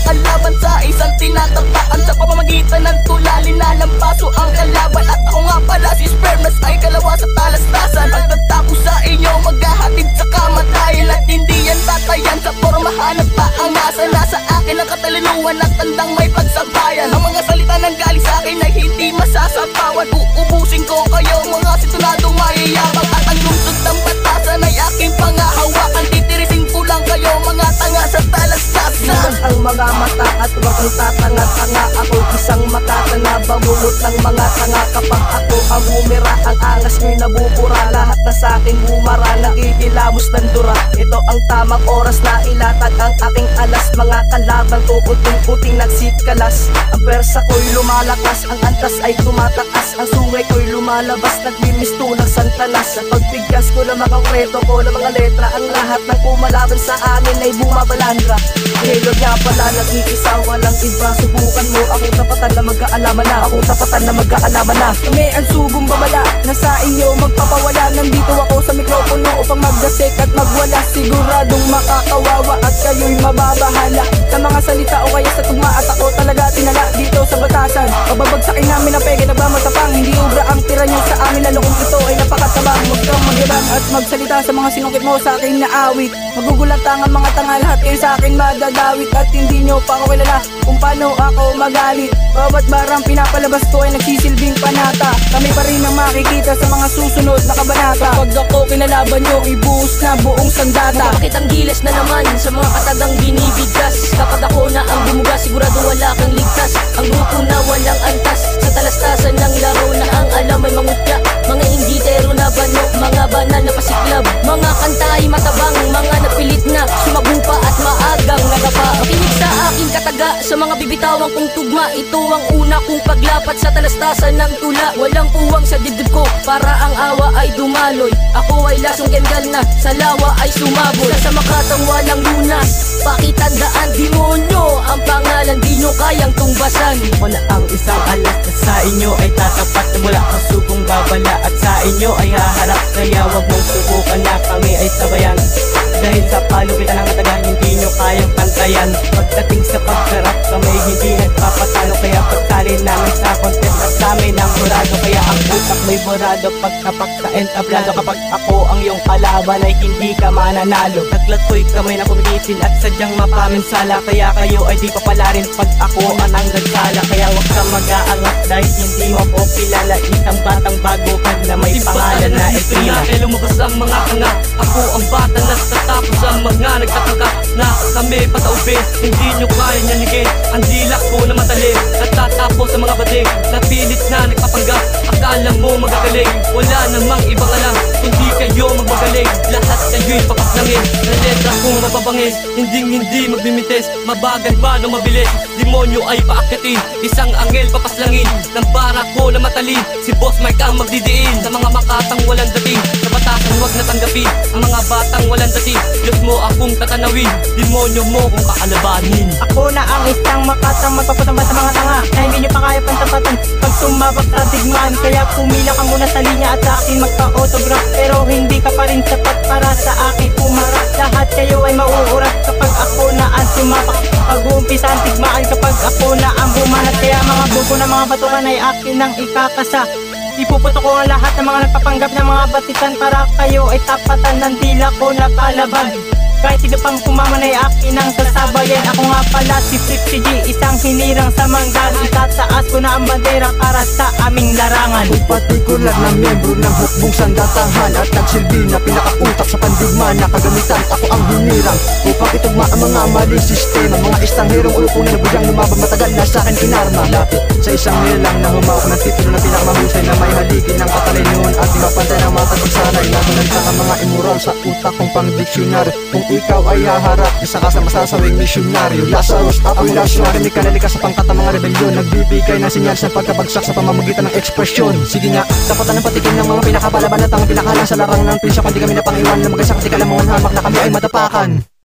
kalaban sa isang tinatapakan. Sa pamamagitan ng tula, linalampaso ang kalaban. At ako nga pala si Spermas ay kalawa sa talastasan. Pagtatapos sa inyo, maghahatid sa kamatayan. At hindi yan tatayan sa pormahan at pa ang nasa akin ang katalinuhan at tandang may pagsabayan. Ang mga salita ng galing sa akin ay hindi masasapawan. Uubusin ko kayo mga sintunadong mayayabang. At ang lungsod ng batasan ay aking pangahawakan. Titirisin ko lang kayo mga tanga sa talastasan. Ang mga mata at huwag ang tatanga-tanga. Ako isang matatana, bamulot ng mga tanga. Kapag ako ang humira, ang angas nyo'y nabubura. Lahat na sa akin humara, nagigilamos ng dura. Ito ang tamang oras na ilatag ang aking alas. Mga kalaban ko puting-puting nagsikalas. Ang persa ko'y lumalakas, ang antas ay tumataas. Ang sungay ko'y lumalabas, naglimisto ng santalas. Sa pagbigkas ko ng mga kweto ko ng mga letra, ang lahat ng kumalaban sa amin ay bumabalandra. Helog nga pala, nag-iisa, walang iba. Subukan mo, akong tapatan na mag-aalaman na. Akong tapatan na mag-aalaman na. Kami ang sugong babala, nasa inyo magpapawala. Nandito ako sa mikropono upang magdasik at magwala. Siguradong makakawawa at kayo'y mababahala sa mga salita o kaya sa tugma. At ako talaga tinala dito sa batasan. Pababagsakin namin ang pege, nagmamatapang. Hindi ubra ang tira nyo sa amin, lalo kung ito ay napakatabang. Huwag kang magyalang at magsalita sa mga sinungkit mo sa aking naawit. Magugulatang ang mga tanga, lahat kayo sa akin madadawit. At hindi nyo pa ako kilala kung paano ako magalit. Bawat barang pinapalabas ko ay nagsisilbing panata. Kami pa rin ang makikita sa mga susunod na kabanata. Pag ako kinalaban nyo, ibuhos na buong sandata. Bakit ang gilas na naman sa mga katagang binibigkas? Kapag ako na ang bumuga, sigurado wala kang ligtas. Ang grupo na walang antas, sa talastasan ng laro na ang alam ay mangutya. Mga inditero na banok, mga banal na pasiklab. Mga kanta ay matabang, mga napilit na sumabupa at maagang nagapa. Makinig sa aking kataga, sa mga bibitawang kong tugma. Ito ang una kong paglapat sa talastasan ng tula. Walang puwang sa dibdib ko, para ang awa ay dumaloy. Ako ay lasong kendal na, sa lawa ay sumabol. Sa makatang walang lunas, pakitandaan demonyo. Ang pangalan di nyo kayang tumbasan. Wala ang isang alas na sa inyo ay tatapat na wala kang subong babala. At sa inyo ay haharap, kaya wag mong subukan na kami ay sabayan. Dahil sa palo kita ng mataga, hindi nyo kayang pantayan. Pagdating sa pagharap, kami hindi nagpapatalo. Kaya pagtali namin sa contest at sa amin ang murado. Kaya ang utak may borado pagkapak sa entablado. Kapag ako ang iyong kalaban ay hindi ka mananalo. Naglakoy kamay na pumigitin at sadyang mapaminsala. Kaya kayo ay di papala rin pag ako ang nagsala. Kaya wag ka mag-aangat dahil hindi mo ako kilala. Isang batang baguhan na may pangalan na Estina. Kaya lumabas ang mga tanga, ako ang bata na tatapos ang mga nagtataka. Na kami pataubin, hindi nyo kaya nyanigin. Ang dila ko na madali, natatapos sa mga bading. Napilit na nagpapanggap, akala mo magagaling. Wala namang ibang alam, kundi kayo magmagaling. Lahat kayo'y papaslangin, na letra kong mababangis. Hindi magbimitis, mabagal ba no mabilis. Demonyo ay paakyatin, isang angel papaslangin. Ng bara ko na matalin, si Boss Mike ang magdidiin. Sa mga makatang walang dating, sa batasan wag na tanggapin. Ang mga batang walang dating, Diyos mo akong tatanawin. Demonyo mo kung kakalabanin. Ako na ang isang makatang magpapatamba sa mga tanga na hindi nyo pa kaya pantapatan pag sumabak sa digmaan. Kaya pumila ka muna sa linya at sa akin magpa-autograph. Pero hindi ka pa rin sapat para sa akin umarap. Lahat kayo ay mauurat kapag ako na ang sumapak. Pag-uumpisa ang tigmaan kapag ako na ang bumanat. Kaya mga buko na mga batukan ay akin ang ikakasa. Ipuputo ko ang lahat ng mga nagpapanggap ng mga batikan para kayo ay tapatan ng dila ko na kalaban. Kahit sino pang kumaman ay akin ang sasabayan. Ako nga pala si 50G, isang hinirang sa manggan. Itataas ko na ang bandera para sa aming larangan. Kung partikular na miyembro ng hukbong sandatahan at nagsilbi na pinakautak sa pandigma na kagamitan. Ako ang hinirang upang itugma ang mga mali sistema. Mga istangherong ulupong na nabudyang lumabang matagal na sa akin inarma. Lapit sa isang nilang na humawak ng titulo na pinakamahusay na may haligin ng katalinuhan at di mapantay ng mga pagsanay. Nagunanta ang mga immoral sa utak kong pang diksyonaryo. Kung ikaw ay haharap, isa ka sa masasawing misyonaryo. Lazarus, ako'y lasyo, narinig ka nalika sa pangkat ng mga rebelyon. Nagbibigay ng sinyal sa pagkabagsak sa pamamagitan ng ekspresyon. Sige nga, tapatan ng patikin ng mga pinakabalaban at ang pinakalang sa larang ng pinsya. Kundi kami na pangiwan na magasak, di ka lang mga hamak na kami ay matapakan.